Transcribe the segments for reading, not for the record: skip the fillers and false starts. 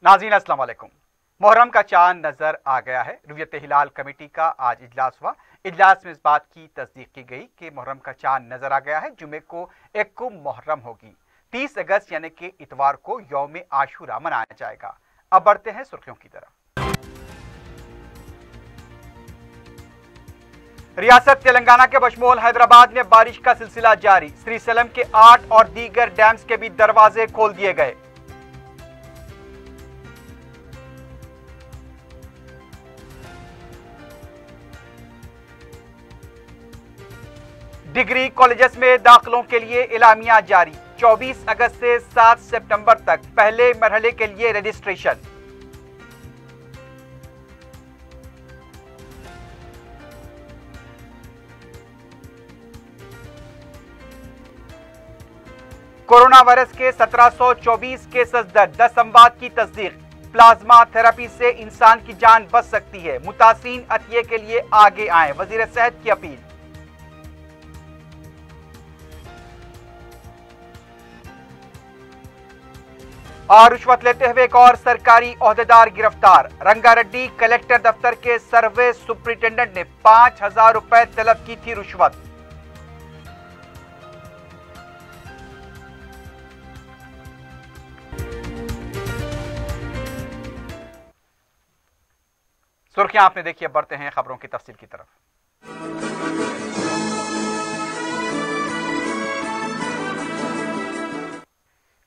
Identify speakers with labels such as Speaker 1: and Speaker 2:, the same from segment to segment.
Speaker 1: नाज़रीन अस्सलाम वालेकुम। मुहर्रम का चांद नजर आ गया है। रुयत हिलाल कमेटी का आज इजलास हुआ। इजलास में इस बात की तस्दीक की गई कि मुहर्रम का चांद नजर आ गया है। जुमे को एक मुहर्रम होगी। 30 अगस्त यानी कि इतवार को यौम आशूरा मनाया जाएगा। अब बढ़ते हैं सुर्खियों की तरफ। रियासत तेलंगाना के बशमोल हैदराबाद में बारिश का सिलसिला जारी। श्रीशैलम के 8 और दीगर डैम्स के भी दरवाजे खोल दिए गए। डिग्री कॉलेजेस में दाखिलों के लिए इलामिया जारी। 24 अगस्त से 7 सितंबर तक पहले मरहले के लिए रजिस्ट्रेशन। कोरोना वायरस के 1724 केसेस दर्ज। 10 अमवात की तस्दीक। प्लाज्मा थेरेपी से इंसान की जान बच सकती है। मुतासिन अतिये के लिए आगे आए, वजीर सेहत की अपील। और रिश्वत लेते हुए एक और सरकारी ओहदेदार गिरफ्तार। रंगारेड्डी कलेक्टर दफ्तर के सर्वे सुपरिटेंडेंट ने 5000 रुपए तलब की थी रिश्वत। सुर्खियां आपने देखी। अब बढ़ते हैं खबरों की तफसील की तरफ।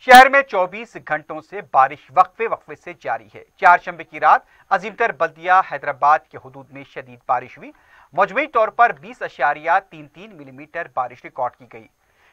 Speaker 1: शहर में 24 घंटों से बारिश वक्फे वक्फे से जारी है। चारशंबे की रात अजीमतर बल्दिया हैदराबाद के हुदूद में शदीद बारिश हुई। मजमूई तौर पर 20.33 मिलीमीटर बारिश रिकॉर्ड की गई।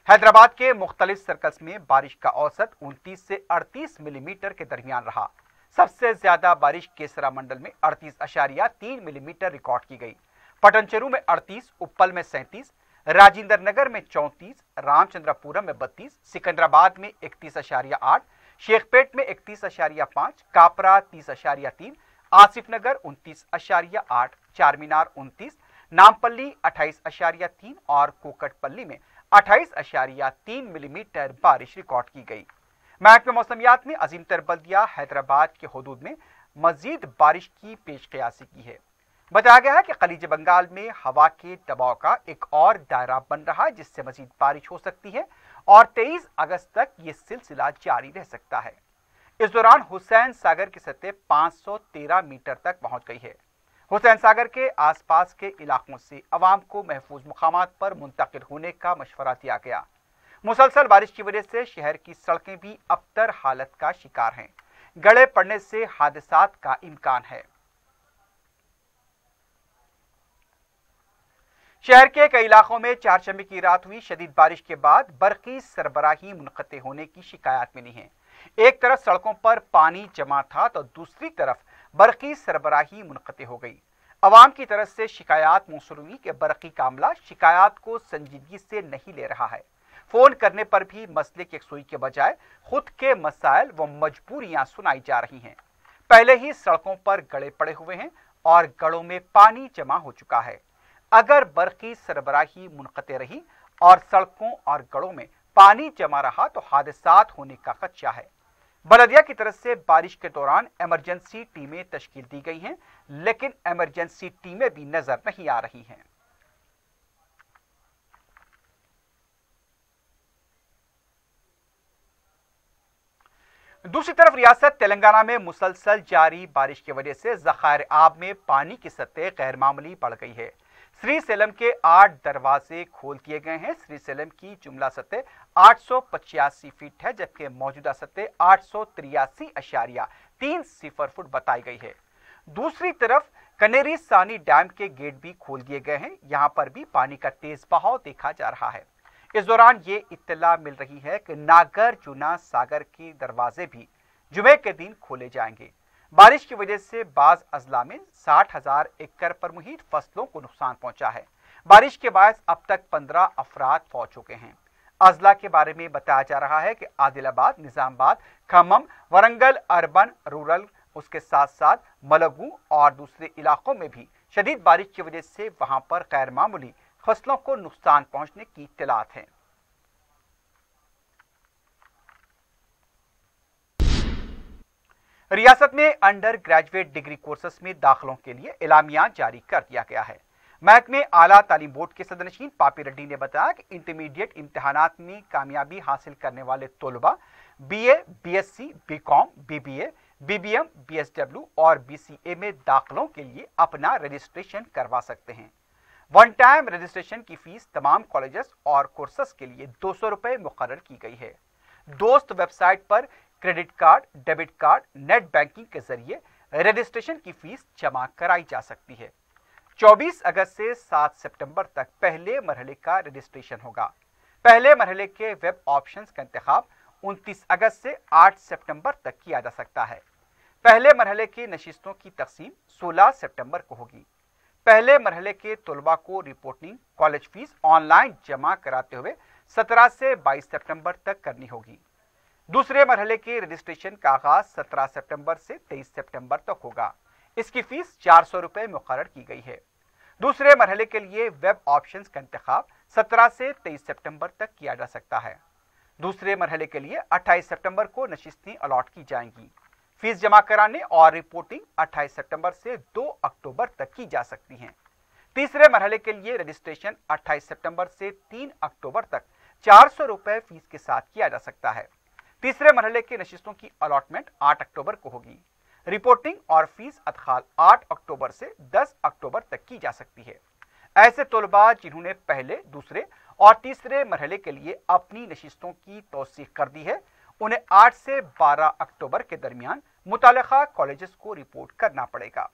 Speaker 1: हैदराबाद के मुख्तलिफ सर्कल्स में बारिश का औसत 29 से 38 मिलीमीटर के दरमियान रहा। सबसे ज्यादा बारिश केसरा मंडल में 38.3 मिलीमीटर रिकॉर्ड की गई। पटनचेरू में 38, उप्पल में 37, राजेंद्र नगर में 34, रामचंद्रपुरम में 32, सिकंदराबाद में 31.8, शेखपेट में 31.5, कापरा 30.3, आसिफ नगर 29.8, चारमीनार 29, नामपल्ली 28.3 और कोकटपल्ली में 28.3 मिलीमीटर बारिश रिकॉर्ड की गई। महकमे मौसमियात ने अजीमतर बल्दिया हैदराबाद के हुदूद में मजीद बारिश की पेशकयासी की है। बताया गया है कि खलीज बंगाल में हवा के दबाव का एक और दायरा बन रहा है, जिससे मजीद बारिश हो सकती है और 23 अगस्त तक ये सिलसिला जारी रह सकता है। इस दौरान हुसैन सागर की सतह 513 मीटर तक पहुंच गई है। हुसैन सागर के आसपास के इलाकों से अवाम को महफूज मुकामात पर मुंतकिल होने का मशवरा दिया गया। मुसलसल बारिश की वजह से शहर की सड़कें भी अबतर हालत का शिकार हैं। गड़े पड़ने से हादसात का इम्कान है। शहर के कई इलाकों में चारशंबे की रात हुई शदीद बारिश के बाद बरकी सरबराही मुनक़ते होने की शिकायत मिली है। एक तरफ सड़कों पर पानी जमा था तो दूसरी तरफ बरकी सरबराही मुनक़ते हो गई। अवाम की तरफ से शिकायत मौसूल हुई कि बरकी का अमला शिकायत को संजीदगी से नहीं ले रहा है। फोन करने पर भी मसले की यकसुई के बजाय खुद के मसाइल व मजबूरियां सुनाई जा रही हैं। पहले ही सड़कों पर गड़े पड़े हुए हैं और गड़ों में पानी जमा हो चुका है। अगर बरकी सरबराही मुनक़ते रही और सड़कों और गड़ों में पानी जमा रहा तो हादसात होने का खदशा है। बलदिया की तरफ से बारिश के दौरान इमरजेंसी टीमें तश्कील दी गई हैं, लेकिन इमरजेंसी टीमें भी नजर नहीं आ रही हैं। दूसरी तरफ रियासत तेलंगाना में मुसलसल जारी बारिश की वजह से ज़खायर आब में पानी की सतह गैर मामूली बढ़ गई है। श्रीशैलम के 8 दरवाजे खोल दिए गए हैं। श्रीशैलम की जुमला सतह 885 फीट है, जबकि मौजूदा सतह 883.30 फुट बताई गई है। दूसरी तरफ कनेरी सानी डैम के गेट भी खोल दिए गए हैं। यहां पर भी पानी का तेज बहाव देखा जा रहा है। इस दौरान ये इत्तला मिल रही है कि नागार्जुना सागर के दरवाजे भी जुमे के दिन खोले जाएंगे। बारिश की वजह से बाज अजला में 60,000 एकड़ पर मुहित फसलों को नुकसान पहुंचा है। बारिश के बायस अब तक 15 अफराद फौत चुके हैं। अजला के बारे में बताया जा रहा है कि आदिलाबाद, निजामाबाद, खम्मम, वरंगल, अर्बन, रूरल, उसके साथ साथ मलगू और दूसरे इलाकों में भी शदीद बारिश की वजह से वहां पर गैर मामूली फसलों को नुकसान पहुंचने की इत्तलात है। रियासत में अंडर ग्रेजुएट डिग्री कोर्सेस में दाखिलों के लिए एलामिया जारी कर दिया गया है। महकमे आला तालीम बोर्ड के सदरनशीन पापी रेड्डी ने बताया कि इंटरमीडिएट इम्तिहानात में कामयाबी हासिल करने वाले तलबा BA, BSc, BCom, BBA, BBM, BSW और BCA में दाखिलों के लिए अपना रजिस्ट्रेशन करवा सकते हैं। वन टाइम रजिस्ट्रेशन की फीस तमाम कॉलेजेस और कोर्सेस के लिए 200 रुपए मुकर्रर की गई है। दोस्त वेबसाइट पर credit card, debit card, net banking के जरिए रजिस्ट्रेशन की फीस जमा कराई जा सकती है। 24 अगस्त से 7 सितंबर तक पहले मरहले का रजिस्ट्रेशन होगा। पहले मरहले के वेब ऑप्शंस का इंतखाब 29 अगस्त से 8 सितंबर तक किया जा सकता है। पहले मरहले की नशिस्तों की तकसीम 16 सितंबर को होगी। पहले मरहले के तलबा को रिपोर्टिंग कॉलेज फीस ऑनलाइन जमा कराते हुए 17 से 22 सितंबर तक करनी होगी। दूसरे मरहले के रजिस्ट्रेशन का आगाज 17 सितंबर से 23 सितंबर तक होगा। इसकी फीस 400 रुपए मुकर्रर की गई है। दूसरे मरहले के लिए वेब ऑप्शंस का इंतखाब 17 से 23 सितंबर तक किया जा सकता है। दूसरे मरहले के लिए 28 सितंबर को नशिस्तें अलॉट की जाएंगी। फीस जमा कराने और रिपोर्टिंग 28 सितंबर से 2 अक्टूबर तक की जा सकती है। तीसरे मरहले के लिए रजिस्ट्रेशन 28 सितंबर से 3 अक्टूबर तक 400 रुपए फीस के साथ किया जा सकता है। तीसरे मरहले के नशिस्तों की अलॉटमेंट 8 अक्टूबर को होगी। रिपोर्टिंग और फीस अदखाल 8 अक्टूबर से 10 अक्टूबर तक की जा सकती है। ऐसे तलबा जिन्होंने पहले, दूसरे और तीसरे मरहले के लिए अपनी नशिस्तों की तौसीक कर दी है, उन्हें 8 से 12 अक्टूबर के दरमियान मुतालिका कॉलेजेस को रिपोर्ट करना पड़ेगा।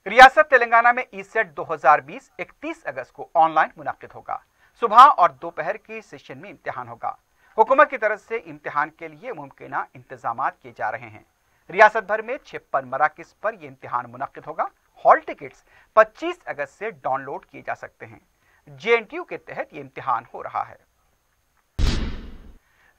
Speaker 1: रियासत तेलंगाना में ई-सेट 2020 31 अगस्त को ऑनलाइन मुनाकिद होगा। सुबह और दोपहर के सेशन में इम्तिहान होगा। हुकूमत की तरफ से इम्तिहान के लिए मुमकिना इंतजाम किए जा रहे हैं। रियासत भर में 56 मराकिज पर यह इम्तिहान मुनाकिद होगा। हॉल टिकट्स 25 अगस्त से डाउनलोड किए जा सकते हैं। JNTU के तहत यह इम्तिहान हो रहा है।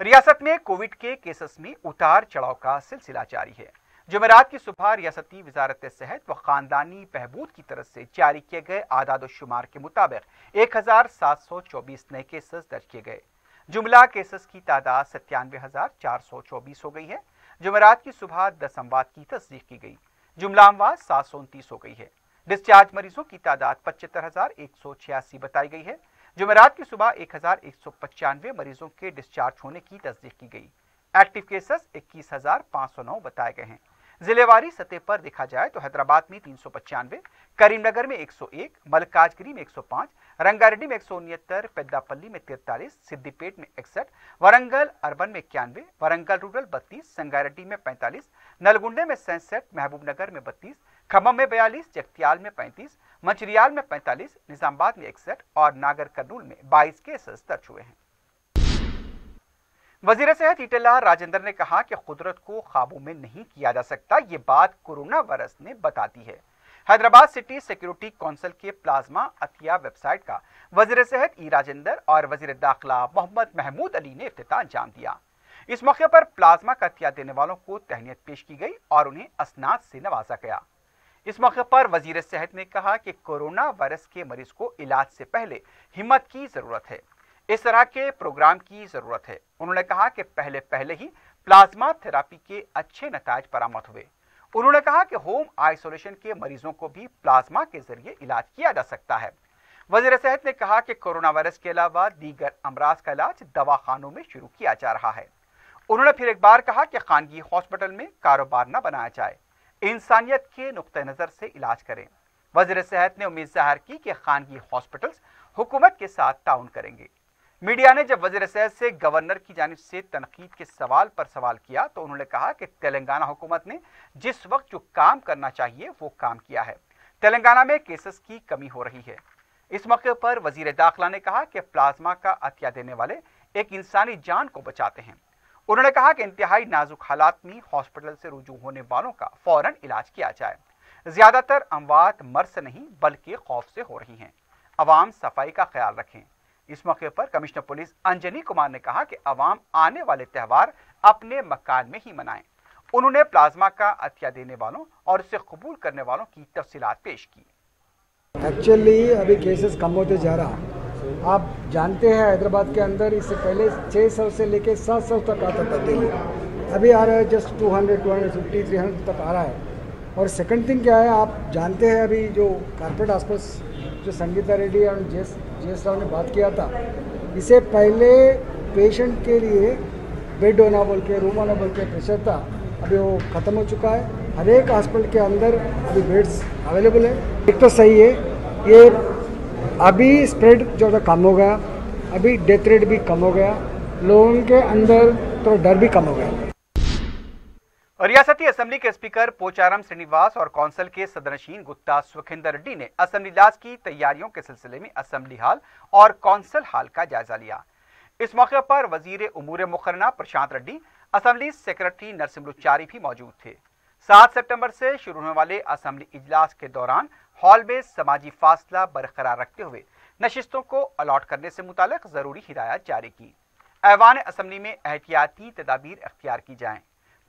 Speaker 1: रियासत में कोविड के केसेस में उतार चढ़ाव का सिलसिला जारी है। जुमेरात की सुबह रियासती वजारत सेहत व खानदानी बहबूद की तरफ से जारी किए गए आदाद-ओ-शुमार के मुताबिक 1724 नए केसेस दर्ज किए गए। जुमला केसेस की तादाद 97,424 हो गई है। जुमेरात की सुबह 10 अमवात की तस्दीक की गई। जुमला अमवात 729 हो गई है। डिस्चार्ज मरीजों की तादाद 75,186 बताई गई है। जुमेरात की सुबह 1,195 मरीजों के डिस्चार्ज होने की तस्दीक की गई। एक्टिव केसेस 21,509 बताए गए हैं। जिलेवारी सतह पर देखा जाए तो हैदराबाद में 395, करीमनगर में 101, मलकाजगिरी में 105, रंगारेड्डी में 169, पेद्दापल्ली में 43, सिद्दीपेट में 61, वरंगल अर्बन में 91, वरंगल रूरल 32, संगारेड्डी में 45, नलगुंडे में 67, महबूबनगर में 32, खम्मम में 42, जगतियाल में 35, मंचिरियाल में 45, निजामाबाद में 61 और नागर कर्नूल में 22 केसेस दर्ज हुए हैं। वजीर सेहत ईटेला राजेंद्र ने कहा कि कुदरत को काबू में नहीं किया जा सकता, ये बात कोरोना वायरस ने बता दी है। हैदराबाद सिटी सिक्योरिटी काउंसिल के प्लाज्मा अतिया वेबसाइट का वजीर सेहत राजेंद्र और वजीर दाखिला मोहम्मद महमूद अली ने इफ्तिताह अंजाम दिया। इस मौके पर प्लाज्मा का अतिया देने वालों को तहनीत पेश की गई और उन्हें असनाद से नवाजा गया। इस मौके पर वजीर सेहत ने कहा कि कोरोना वायरस के मरीज को इलाज से पहले हिम्मत की जरूरत है, इस तरह के प्रोग्राम की जरूरत है। उन्होंने कहा कि पहले ही प्लाज्मा थेरापी के अच्छे नतायज बरामद हुए। उन्होंने कहा कि होम आइसोलेशन के मरीजों को भी प्लाज्मा के जरिए इलाज किया जा सकता है। वजीर सेहत ने कहा कि कोरोना वायरस के अलावा दीगर अमराज का इलाज दवाखानों में शुरू किया जा रहा है। उन्होंने फिर एक बार कहा कि खानगी हॉस्पिटल में कारोबार न बनाया जाए, इंसानियत के नुक्ते नजर से इलाज करें। वजीर सेहत ने उम्मीद जाहिर की कि खानगी हॉस्पिटल्स हुकूमत के साथ ताउन करेंगे। मीडिया ने जब वजीर सेहत से गवर्नर की जानिब से तनकीद के सवाल पर सवाल किया तो उन्होंने कहा कि तेलंगाना हुकूमत ने जिस वक्त जो काम करना चाहिए वो काम किया है। तेलंगाना में केसेस की कमी हो रही है। इस मौके पर वजीर दाखिला ने कहा कि प्लाज्मा का अतिया देने वाले एक इंसानी जान को बचाते हैं। उन्होंने कहा कि इंतहाई नाजुक हालात में हॉस्पिटल से रुजू होने वालों का फौरन इलाज किया जाए। ज्यादातर अमवात मर्ज से नहीं बल्कि खौफ से हो रही हैं। अवाम सफाई का ख्याल रखें। इस मौके पर कमिश्नर पुलिस अंजनी कुमार ने कहा कि अवाम आने वाले त्यौहार अपने मकान में ही मनाएं। उन्होंने प्लाज्मा का अतिया देने वालों और इसे कबूल करने वालों की तफसीलात पेश की।
Speaker 2: एक्चुअली अभी केसेस कम होते जा रहा। आप जानते हैं हैदराबाद के अंदर इससे पहले 600 से लेकर 700 तक आता था डेली। अभी आ रहा है जस्ट 200, 250, 300 तक आ रहा है। और सेकंड थिंग क्या है, आप जानते हैं अभी जो कॉर्पोरेट हॉस्पिटल जो संगीता रेड्डी और जेएस राव ने बात किया था, इससे पहले पेशेंट के लिए बेड होना बोल के, रूम होना बोल के प्रेशर था, अभी वो ख़त्म हो चुका है। हर एक हॉस्पिटल के अंदर अभी बेड्स अवेलेबल है। एक तो सही है, ये अभी स्प्रेड जो था कम हो गया, अभी डेथ रेट भी कम हो गया, लोगों के अंदर तो डर भी कम हो गया।
Speaker 1: रियासती असेंबली के स्पीकर पोचारम श्रीनिवास और कौंसिल के सदनशीन गुत्ता सुखिंदर रेड्डी ने असेंबली इजलास की तैयारियों के सिलसिले में असेंबली हॉल और कौंसिल हॉल का जायजा लिया। इस मौके पर वजीर उमूर मुकर्रना प्रशांत रेड्डी, असेंबली सेक्रेटरी नरसिम्हा भी मौजूद थे। 7 सितंबर से शुरू होने वाले असेंबली इजलास के दौरान हॉल में समाजी फासला बरकरार रखते हुए नशिस्तों को अलॉट करने से मुतालिक जरूरी हिदायत जारी की। ऐवान असेंबली में एहतियाती तदाबीर अख्तियार की जाएं।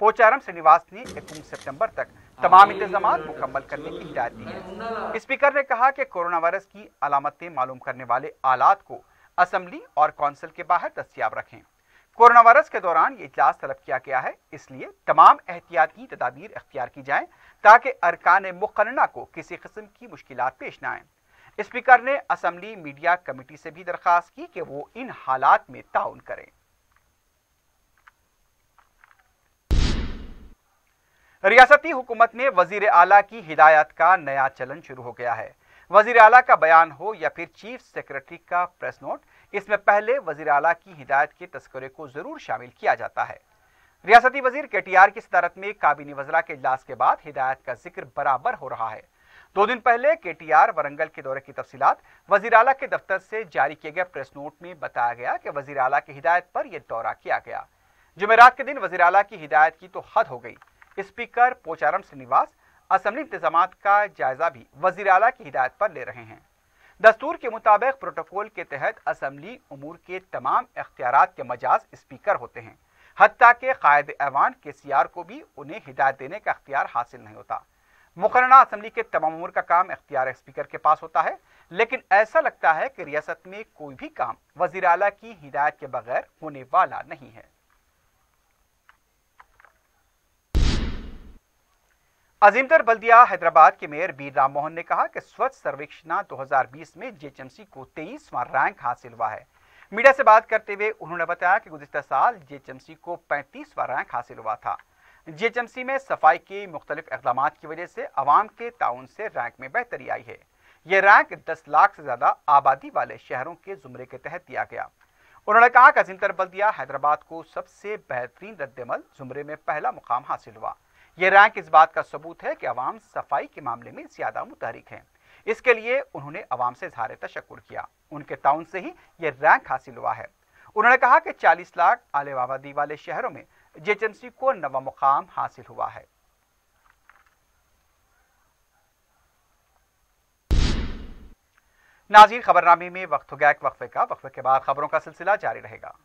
Speaker 1: पोचारम श्रीनिवास ने 21 सितंबर तक तमाम इंतजामात मुकम्मल करने की हिदायत दी है। स्पीकर ने कहा कि कोरोना वायरस की अलामतें मालूम करने वाले आलात को असेंबली और कौंसिल के बाहर दस्तियाब रखें। कोरोना वायरस के दौरान ये इजलास तलब किया गया है, इसलिए तमाम एहतियाती तदाबीर अख्तियार की जाएं ताकि अरकान मुकर्रना को किसी किस्म की मुश्किलात पेश न आएं। स्पीकर ने असेंबली मीडिया कमेटी से भी दरख्वास्त की कि वो इन हालात में ताउन करें। रियासती हुकूमत में वजीर आला की हिदायत का नया चलन शुरू हो गया है। वजीर आला का बयान हो या फिर चीफ सेक्रेटरी का प्रेस नोट, इसमें पहले वजीर आला की हिदायत के तस्करे को जरूर शामिल किया जाता है। रियासती वजीर केटीआर की सदारत में काबीनी वज़रा के इजलास के बाद हिदायत का जिक्र बराबर हो रहा है। 2 दिन पहले केटीआर वरंगल के दौरे की तफसीलात वजीर आला के दफ्तर से जारी किए गए प्रेस नोट में बताया गया कि वजीर आला की हिदायत पर यह दौरा किया गया। जुमेरात के दिन वजीर आला की हिदायत की तो हद हो गई। स्पीकर पोचारम श्रीनिवास असेंबली इंतजामात का जायजा भी वजीर आला की हिदायत पर ले रहे हैं। दस्तूर के मुताबिक प्रोटोकॉल के तहत असेंबली उमूर के तमाम इख्तियारात के मजाज स्पीकर होते हैं, हत्ता के कायद ऐवान के सीआर को भी उन्हें हिदायत देने का इख्तियार हासिल नहीं होता। मुकर्रना असेंबली के तमाम उमूर का काम इख्तियार स्पीकर के पास होता है, लेकिन ऐसा लगता है कि रियासत में कोई भी काम वजीर आला की हिदायत के बगैर होने वाला नहीं है। अजीमतर बल्दिया हैदराबाद के मेयर बी राम मोहन ने कहा कि स्वच्छ सर्वेक्षण 2020 में जेएचएमसी को 23वां रैंक हासिल हुआ है। मीडिया से बात करते हुए उन्होंने बताया कि गुज़िश्ता साल जेएचएमसी को 35वां रैंक हासिल हुआ था। जेएचएमसी में सफाई के मुख्तलिफ इक़दामात की वजह से अवाम के ताउन से रैंक में बेहतरी आई है। यह रैंक 10 लाख से ज़्यादा आबादी वाले शहरों के ज़ुमरे के तहत दिया गया। उन्होंने कहा कि अजीमतर बल्दिया हैदराबाद को सबसे बेहतरीन रद्दमल ज़ुमरे में पहला मुकाम हासिल हुआ। यह रैंक इस बात का सबूत है कि अवाम सफाई के मामले में ज्यादा मुतहरिक हैं। इसके लिए उन्होंने अवाम से इज़हार तशक्कुर किया। उनके ताउन से ही यह रैंक हासिल हुआ है। उन्होंने कहा कि 40 लाख आले आबादी वाले शहरों में जेएचएमसी को 9वां मुकाम हासिल हुआ है। नाज़रीन, खबरनामे में वक्त हो गया एक वक्फे का। वक्फे के बाद खबरों का सिलसिला जारी रहेगा।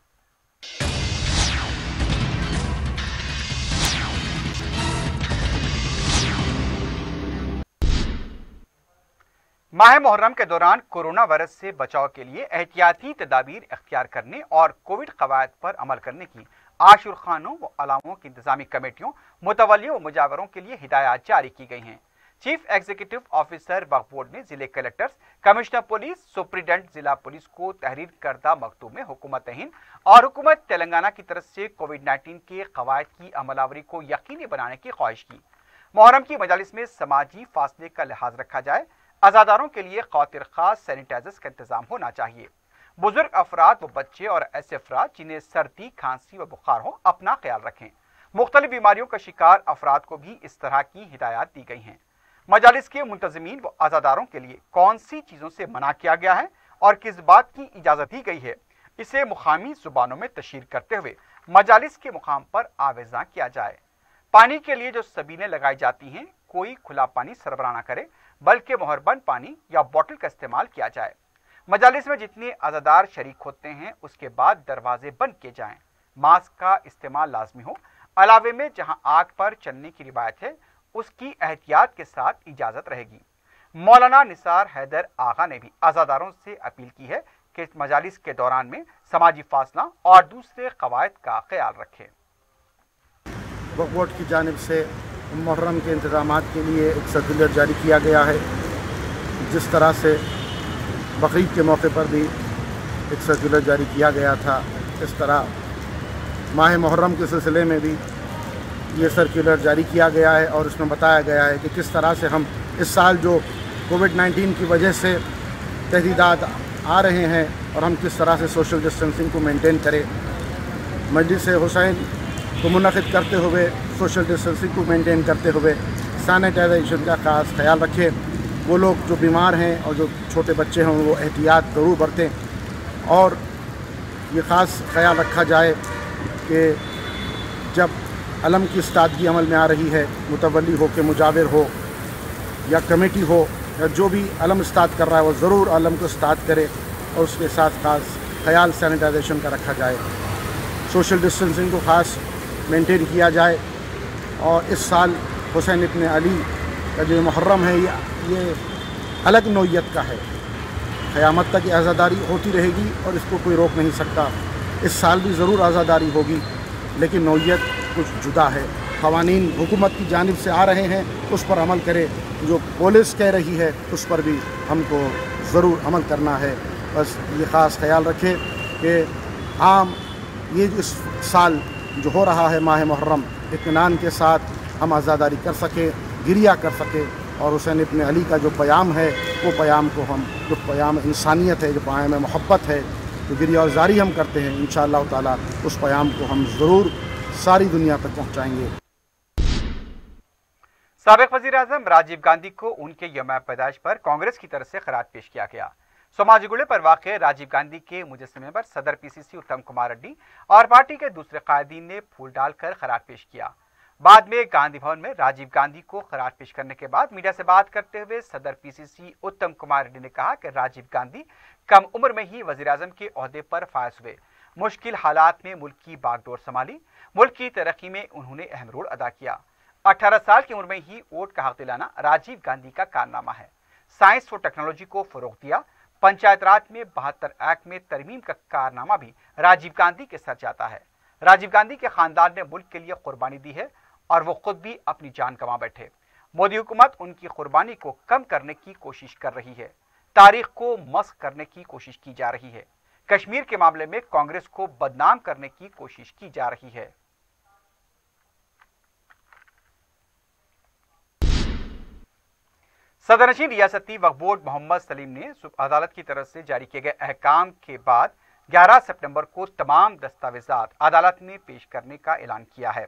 Speaker 1: माह मुहर्रम के दौरान कोरोना वायरस से बचाव के लिए एहतियाती तदाबीर अख्तियार करने और कोविड कवायद पर अमल करने की आशुर खानों व अलामों की इंतजामी कमेटियों, मुतवल्लियों व मुजावरों के लिए हिदायत जारी की गई हैं। चीफ एग्जीक्यूटिव ऑफिसर वक्फ बोर्ड ने जिले कलेक्टर्स, कमिश्नर पुलिस, सुप्रिटेंडेंट जिला पुलिस को तहरीर करदा मकतूब में हुकूमत हिंद और हुकूमत तेलंगाना की तरफ से कोविड-19 के कवायद की अमलावरी को यकीनी बनाने की ख्वाहिश की। मुहर्रम की मजालिस में समाजी फासले का लिहाज रखा जाए। अज़ादारों के लिए खातिर खास सैनिटाइजर्स का इंतजाम होना चाहिए। बुजुर्ग अफराद व बच्चे और ऐसे अफराद जिन्हें सर्दी, खांसी व बुखार हो, अपना ख्याल रखें। मुख्तलिफ बीमारियों का शिकार अफराद को भी इस तरह की हिदायत दी गई हैं। मजालिस के मुंतज़मीन व अज़ादारों के लिए कौन सी चीज़ों से मना किया गया है और किस बात की इजाज़त दी गई है, इसे मुकामी जुबानों में तशरीह करते हुए मजालिस के मुकाम पर आवेज़ा किया जाए। पानी के लिए जो सबीलें लगाई जाती हैं, कोई खुला पानी सरबराह न करे, बल्कि मोहरबंद पानी या बोतल का इस्तेमाल किया जाए। मजालिस में जितने अज़ादार शरीक होते हैं, उसके बाद दरवाजे बंद किए जाएं। मास्क का इस्तेमाल लाजमी हो। अलावे में जहां आग पर चलने की रिवायत है, उसकी एहतियात के साथ इजाज़त रहेगी। मौलाना निसार हैदर आगा ने भी अज़ादारों से अपील की है कि मजालिस के दौरान में समाजी फासला और दूसरे कवायद का ख्याल रखें।
Speaker 3: वक्फ बोर्ड की जानिब से मुहर्रम के इंतज़ामात के लिए एक सर्कुलर जारी किया गया है। जिस तरह से बकरीद के मौके पर भी एक सर्कुलर जारी किया गया था, इस तरह माह मुहर्रम के सिलसिले में भी ये सर्कुलर जारी किया गया है और इसमें बताया गया है कि किस तरह से हम इस साल जो कोविड-19 की वजह से तहदीदात आ रहे हैं और हम किस तरह से सोशल डिस्टेंसिंग को मेंटेन करें। मजलिस हुसैन को मुनक़िद करते हुए सोशल डिस्टेंसिंग को मेंटेन करते हुए सैनिटाइजेशन का ख़ास ख्याल रखें। वो लोग जो बीमार हैं और जो छोटे बच्चे हैं वो एहतियात ज़रूर बरतें और ये ख़ास ख्याल रखा जाए कि जब अलम की इस्तादगी अमल में आ रही है, मुतवल्ली हो के मुजाविर हो या कमेटी हो या जो भी अलम इस्ताद कर रहा है वो ज़रूर अलम को इस्ताद करे और उसके साथ ख़ास ख्याल सैनिटाइजेशन का रखा जाए। सोशल डिस्टेंसिंग को ख़ास मेंटेन किया जाए और इस साल हुसैन इब्न अली का जो मुहर्रम है ये अलग नौइयत का है। क़यामत तक आज़ादारी होती रहेगी और इसको कोई रोक नहीं सकता। इस साल भी ज़रूर आज़ादारी होगी लेकिन नौइयत कुछ जुदा है। क़वानीन हुकूमत की जानिब से आ रहे हैं, उस पर अमल करें। जो पुलिस कह रही है उस पर भी हमको ज़रूर अमल करना है। बस ये ख़ास ख्याल रखें कि आम ये इस साल जो हो रहा है माह मुहर्रम इत्मीनान के साथ हम आज़ादारी कर सकें, गिरिया कर सकें और हुसैन इब्न अली का जो प्याम है वो प्याम को हम जो प्याम इंसानियत है, जो प्याम मोहब्बत है, जो गिरिया जारी हम करते हैं, इंशाअल्लाह ताला उस प्याम को हम ज़रूर सारी दुनिया तक पहुँचाएँगे।
Speaker 1: साबिक़ वज़ीर आज़म राजीव गांधी को उनके यौम पैदाइश पर कांग्रेस की तरफ से खराज पेश किया गया। सोमाजिगुड़े पर वाक़े राजीव गांधी के मुजस्समे पर सदर पीसीसी उत्तम कुमार रेड्डी और पार्टी के दूसरे कायदीन ने फूल डालकर खराज पेश किया। बाद में गांधी भवन में राजीव गांधी को खराज पेश करने के बाद मीडिया से बात करते हुए सदर पीसीसी उत्तम कुमार रेड्डी ने कहा कि राजीव गांधी कम उम्र में ही वज़ीर आज़म के ओहदे पर फायज हुए। मुश्किल हालात में मुल्क की बागडोर संभाली, मुल्क की तरक्की में उन्होंने अहम रोल अदा किया। 18 साल की उम्र में ही वोट का हक दिलाना राजीव गांधी का कारनामा है। साइंस और टेक्नोलॉजी को फरोग दिया। पंचायत राज में 72 एक्ट में तरमीम का कारनामा भी राजीव गांधी के सर जाता है। राजीव गांधी के खानदान ने मुल्क के लिए कुर्बानी दी है और वो खुद भी अपनी जान गंवा बैठे। मोदी हुकूमत उनकी कुर्बानी को कम करने की कोशिश कर रही है। तारीख को मस्ख करने की कोशिश की जा रही है। कश्मीर के मामले में कांग्रेस को बदनाम करने की कोशिश की जा रही है। सदरनशीन रियासती वक्फ बोर्ड मोहम्मद सलीम ने अदालत की तरफ से जारी किए गए अहकाम के बाद 11 सितंबर को तमाम दस्तावेजात अदालत में पेश करने का ऐलान किया है।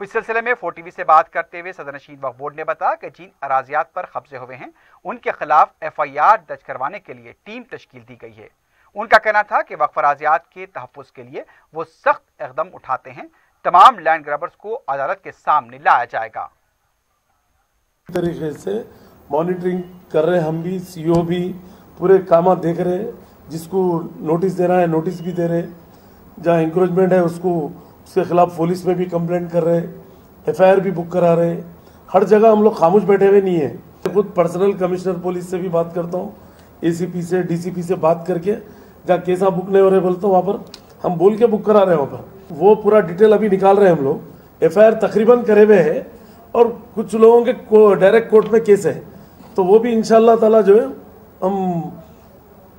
Speaker 1: इस सिलसिले में 4TV से बात करते हुए सदरनशीन वक्फ बोर्ड ने बताया कि जिन अराजियात पर कब्जे हुए हैं उनके खिलाफ FIR दर्ज करवाने के लिए टीम तश्कील दी गई है। उनका कहना था कि वक्फ अराजियात के तहफ़्फ़ुज़ के लिए वो सख्त इक़दाम उठाते हैं। तमाम लैंड ग्रैबर्स को अदालत के सामने लाया जाएगा।
Speaker 4: तरीके से मॉनिटरिंग कर रहे हैं, हम भी CO भी पूरे काम देख रहे हैं। जिसको नोटिस देना है नोटिस भी दे रहे हैं, जहाँ इंक्रोचमेंट है उसके खिलाफ पुलिस में भी कंप्लेंट कर रहे हैं, FIR भी बुक करा रहे हैं। हर जगह हम लोग खामोश बैठे हुए नहीं है। खुद पर्सनल कमिश्नर पुलिस से भी बात करता हूँ, ACP से DCP से बात करके जहाँ केसा बुक नहीं हो रहे बोलता हूँ वहाँ पर हम बोल के बुक करा रहे हैं। वहाँ पर वो पूरा डिटेल अभी निकाल रहे हैं हम लोग। FIR तकरीबन करे हुए है और कुछ लोगों के डायरेक्ट कोर्ट में केस है, तो वो भी इंशाअल्लाह ताला जो है हम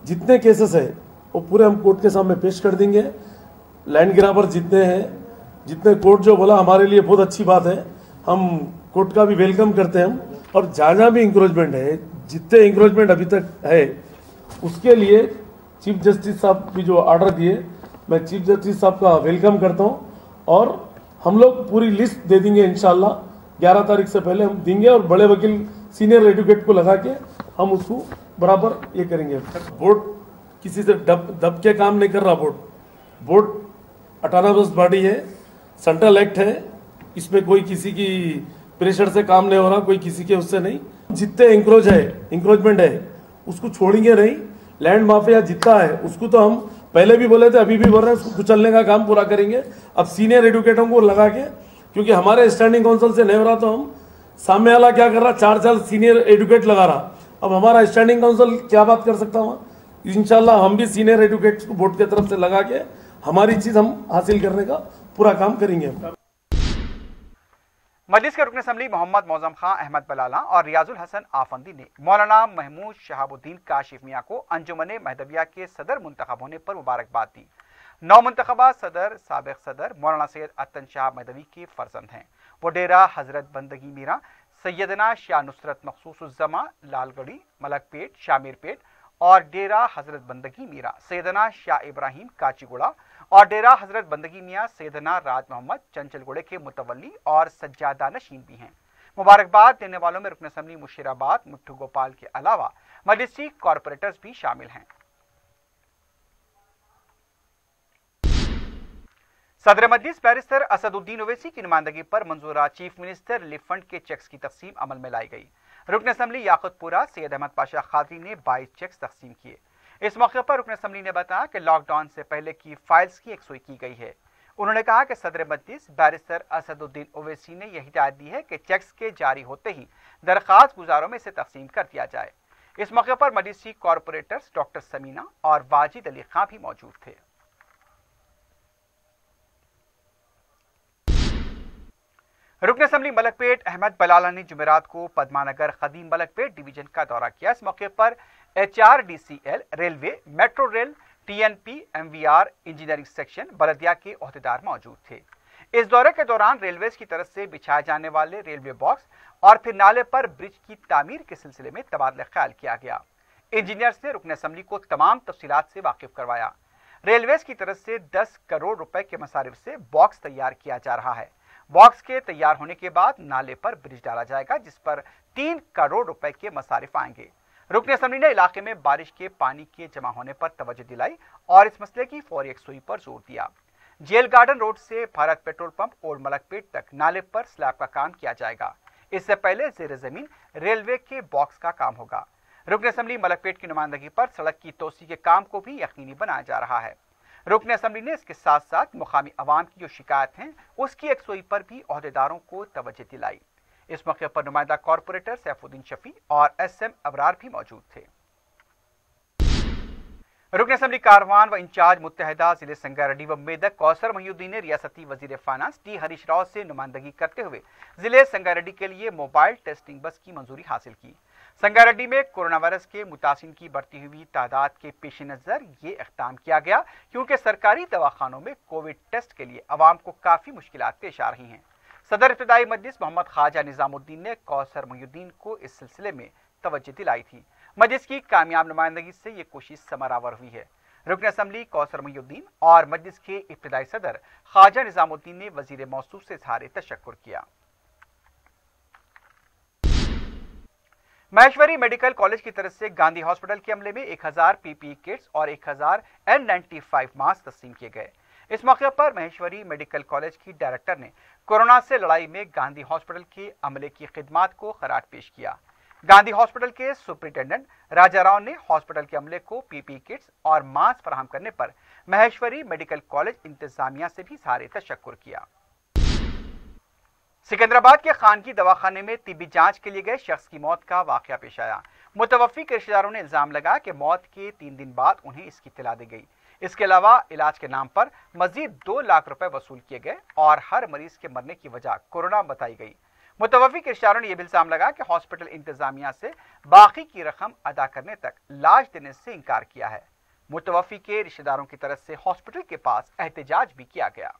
Speaker 4: जितने केसेस है वो पूरे हम कोर्ट के सामने पेश कर देंगे। लैंड ग्रैबर जितने हैं, जितने कोर्ट जो बोला हमारे लिए बहुत अच्छी बात है, हम कोर्ट का भी वेलकम करते हैं हम। और जहाँ भी इंक्रोचमेंट है, जितने इंक्रोचमेंट अभी तक है उसके लिए चीफ जस्टिस साहब भी जो ऑर्डर दिए, मैं चीफ जस्टिस साहब का वेलकम करता हूँ और हम लोग पूरी लिस्ट दे देंगे इंशाअल्लाह। 11 तारीख से पहले हम देंगे और बड़े वकील सीनियर एडवोकेट को लगा के हम उसको बराबर ये करेंगे। बोर्ड किसी से दब के काम नहीं कर रहा। बोर्ड ऑटोनोमस बॉडी है, सेंट्रल एक्ट है, इसमें कोई किसी की प्रेशर से काम नहीं हो रहा, कोई किसी के उससे नहीं। जितने इंक्रोचमेंट है उसको छोड़ेंगे नहीं। लैंड माफिया जितना है उसको तो हम पहले भी बोले थे, अभी भी बोल रहे हैं, उसको कुचलने का काम पूरा करेंगे। अब सीनियर एडवोकेटों को लगा के, क्योंकि हमारे स्टैंडिंग काउंसिल से नहीं हो रहा तो हम सामने वाला क्या कर रहा, 4 साल सीनियर एडवोकेट लगा रहा। अब हमारा स्टैंडिंग काउंसिल क्या बात कर सकता हूँ। इंशाल्लाह हम भी सीनियर एडवोकेट्स को बोर्ड की तरफ से लगा के हमारी चीज हम हासिल करने का पूरा काम करेंगे।
Speaker 1: मजलिस के रुकन असम्बली मोहम्मद मौजम खां अहमद बलाला और रियाजुल हसन आफंदी ने मौलाना महमूद शहाबुद्दीन काशिफ मियां को अंजुमन महदविया के सदर मुंतखब होने पर मुबारकबाद दी। नौ मुंतखबा सदर साबिक सदर मौलाना सैयद अतन शाह महदवी के फर्जंद हैं। वो डेरा हजरत बंदगी मीरा सैयदना शाह नुसरत मखसूसुज़्ज़मा लालगढ़ी मलकपेट शामिरपेट और डेरा हजरत बंदगी मीरा सैयदना शाह इब्राहिम काचीगुड़ा और डेरा हजरत बंदगी मियाँ सैयदना राज मोहम्मद चंचलगुड़े के मुतवल्ली और सज्जादा नशीन भी हैं। मुबारकबाद देने वालों में रुकन असम्बली मुशीराबाद मुट्ठू गोपाल के अलावा मजलिसी कॉरपोरेटर्स भी शामिल हैं। सदर मजलिस बैरिस्टर असदुद्दीन ओवैसी की नुमाइंदगी पर मंजूरा चीफ मिनिस्टर रिलीफ फंड के चेक्स की तकसीम अमल में लाई गई। रुकन असम्बली याकुतपुरा सैयद अहमद पाशा खादरी ने 22 चेक्स तकसीम किए। इस मौके पर रुकन असम्बली ने बताया कि लॉकडाउन से पहले की फाइल्स की यकसुई की गई है। उन्होंने कहा कि सदर मजलिस बैरिस्टर असदुद्दीन ओवैसी ने यह हिदायत दी है कि चेक्स के जारी होते ही दरख्वास्त गुजारों में इसे तकसीम कर दिया जाए। इस मौके पर मजलिसी कॉरपोरेटर्स डॉक्टर समीना और वाजिद अली खां भी मौजूद थे। रुकन असम्बली मलकपेट अहमद बलाला ने जुमेरात को पद्मानगर कदीम मलकपेट डिवीजन का दौरा किया। इस मौके पर HRDCL, railway, metro rail, TNP, MVR, engineering section, Baldia के ओहदेदार मौजूद थे। इस दौरे के दौरान रेलवेज की तरफ से बिछाए जाने वाले रेलवे बॉक्स और फिर नाले पर ब्रिज की तामीर के सिलसिले में तबादला ख्याल किया गया। इंजीनियर्स ने रुकन असम्बली को तमाम तफसीलात से वाकिफ करवाया। रेलवेज की तरफ से 10 करोड़ रुपए के मसारिफ से बॉक्स तैयार किया जा रहा है। बॉक्स के तैयार होने के बाद नाले पर ब्रिज डाला जाएगा, जिस पर 3 करोड़ रुपए के मसारिफ आएंगे। रुकन असम्बली ने इलाके में बारिश के पानी के जमा होने पर तवज्जो दिलाई और इस मसले की फौरी यकसुई पर जोर दिया। जेल गार्डन रोड से भारत पेट्रोल पंप और मलकपेट तक नाले पर स्लैब का काम किया जाएगा। इससे पहले जेर जमीन रेलवे के बॉक्स का काम होगा। रुकन असम्बली मलकपेट की नुमाइंदगी पर सड़क की तोसी के काम को भी यकीनी बनाया जा रहा है। रुकन असम्बली ने इसके साथ साथ मुकामी अवाम की जो शिकायत हैं उसकी यकसुई पर भी ओहदेदारों को तवज्जो दिलाई। इस मौके पर नुमाइंदा कॉरपोरेटर सैफुद्दीन शफी और SM अबरार भी मौजूद थे। रुकन असम्बली कारवान व इंचार्ज मुत्तहदा जिले संगारेड्डी व मेदक कौसर मोहिउद्दीन ने रियासती वजीर फाइनेंस टी हरीश राव से नुमाइंदगी करते हुए जिले संगारेड्डी के लिए मोबाइल टेस्टिंग बस की मंजूरी हासिल की। संगारेड्डी में कोरोना वायरस के मुतासिन की बढ़ती हुई तादाद के पेश नज़र ये इक़दाम किया गया, क्योंकि सरकारी दवाखानों में कोविड टेस्ट के लिए अवाम को काफ़ी मुश्किलात पेश आ रही हैं। सदर इब्तिदाई मजलिस मोहम्मद ख्वाजा निज़ामुद्दीन ने कौसर मोहिउद्दीन को इस सिलसिले में तवज्जो दिलाई थी। मजलिस की कामयाब नुमाइंदगी से ये कोशिश समरावर हुई है। रुकन असम्बली कौसर मोहिउद्दीन और मजलिस के इब्तिदाई सदर ख्वाजा निज़ामुद्दीन ने वजीर मौसूफ से इज़हार तशक्कुर किया। महेश्वरी मेडिकल कॉलेज की तरफ से गांधी हॉस्पिटल के अमले में 1000 PPE किट्स और 1000 N95 मास्क तस्लीम किए गए। इस मौके पर महेश्वरी मेडिकल कॉलेज की डायरेक्टर ने कोरोना से लड़ाई में गांधी हॉस्पिटल के अमले की खिदमात को खराज पेश किया। गांधी हॉस्पिटल के सुपरिटेंडेंट राजा राव ने हॉस्पिटल के अमले को PPE किट्स और मास्क फराहम करने पर महेश्वरी मेडिकल कॉलेज इंतजामिया से भी इज़हार तशक्कुर किया। सिकंदराबाद के खानगी दवाखाने में तिब्बी जांच के लिए गए शख्स की मौत का वाकया पेश आया। मुतवफ़्फ़ी के रिश्तेदारों ने इल्जाम लगाया कि मौत के 3 दिन बाद उन्हें इसकी इत्तला दी गई। इसके अलावा इलाज के नाम पर मजीद 2 लाख रुपए वसूल किए गए और हर मरीज के मरने की वजह कोरोना बताई गई। मुतवफ़्फ़ी के रिश्तेदारों ने यह भी इल्जाम लगाया कि हॉस्पिटल इंतजामिया से बाकी की रकम अदा करने तक लाश देने से इनकार किया है। मुतवफ़्फ़ी के रिश्तेदारों की तरफ से हॉस्पिटल के पास एहतजाज भी किया गया।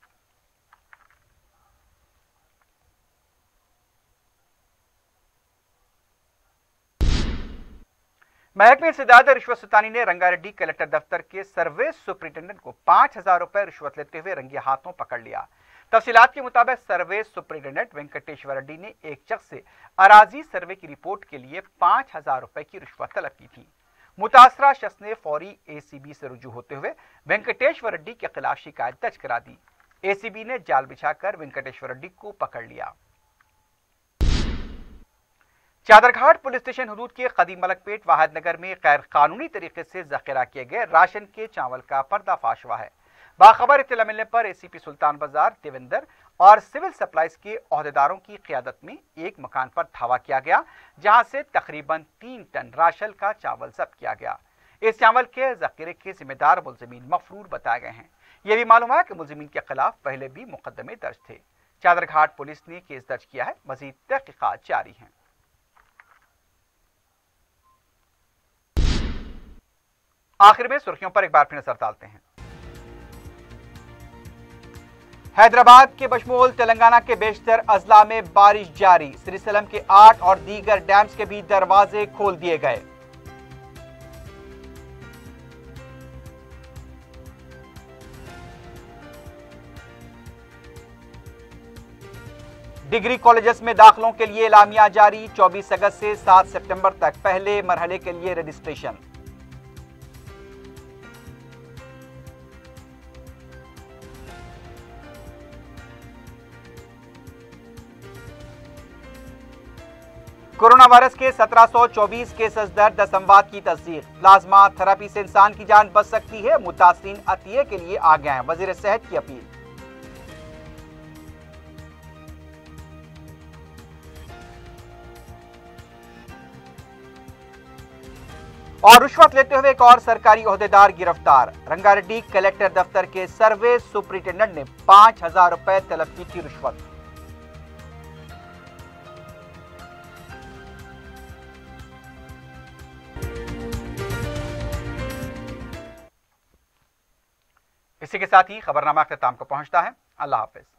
Speaker 1: महकमे इंसदाद रिश्वत सुतानी ने रंगारेड्डी कलेक्टर दफ्तर के सर्वे सुपरिटेंडेंट को 5000 रुपए रिश्वत लेते हुए रंगे हाथों पकड़ लिया। तफसीलात के मुताबिक सर्वे सुपरिटेंडेंट वेंकटेश्वर रेड्डी ने एक शख्स से अराजी सर्वे की रिपोर्ट के लिए 5000 रुपए की रिश्वत तलब की थी। मुतासरा शख्स ने फौरी ACB से रुजू होते हुए वेंकटेश्वर रेड्डी के खिलाफ शिकायत दर्ज करा दी। ACB ने जाल बिछाकर वेंकटेश्वर रेड्डी को पकड़ लिया। चादरघाट पुलिस स्टेशन हदूद के कदीम मलकपेट वाहिद नगर में गैर कानूनी तरीके से जखीरा किए गए राशन के चावल का पर्दाफाश हुआ है। बाखबर इत्तला मिलने पर ACP सुल्तान बाजार देवेंद्र और सिविल सप्लाईज के ओहदेदारों की क़ियादत में एक मकान पर धावा किया गया, जहां से तकरीबन 3 टन राशन का चावल जब्त किया गया। इस चावल के जखीरे के जिम्मेदार मुलजिमीन मफरूर बताए गए हैं। यह भी मालूम है कि मुलजिमीन के खिलाफ पहले भी मुकदमे दर्ज थे। चादरघाट पुलिस ने केस दर्ज किया है। मजीद तहकीकात जारी हैं। आखिर में सुर्खियों पर एक बार फिर नजर डालते हैं। हैदराबाद के बशमूल तेलंगाना के बेशतर अजला में बारिश जारी। श्रीशैलम के 8 और दीगर डैम्स के भी दरवाजे खोल दिए गए। डिग्री कॉलेजेस में दाखिलों के लिए एलामिया जारी। 24 अगस्त से 7 सितंबर तक पहले मरहले के लिए रजिस्ट्रेशन। कोरोना वायरस के 1724 केसेस दर्ज, 10 अमवात की तस्दीक। प्लाज्मा थेरेपी से इंसान की जान बच सकती है, मुतासिरीन अतिये के लिए आगे आए, वजीर सेहत की अपील। और रिश्वत लेते हुए एक और सरकारी ओहदेदार गिरफ्तार। रंगारेड्डी कलेक्टर दफ्तर के सर्वे सुपरिटेंडेंट ने 5000 रुपए तलब की थी रिश्वत। इसी के साथ ही खबरनामा अख्ताम को पहुंचता है। अल्लाह हाफिज।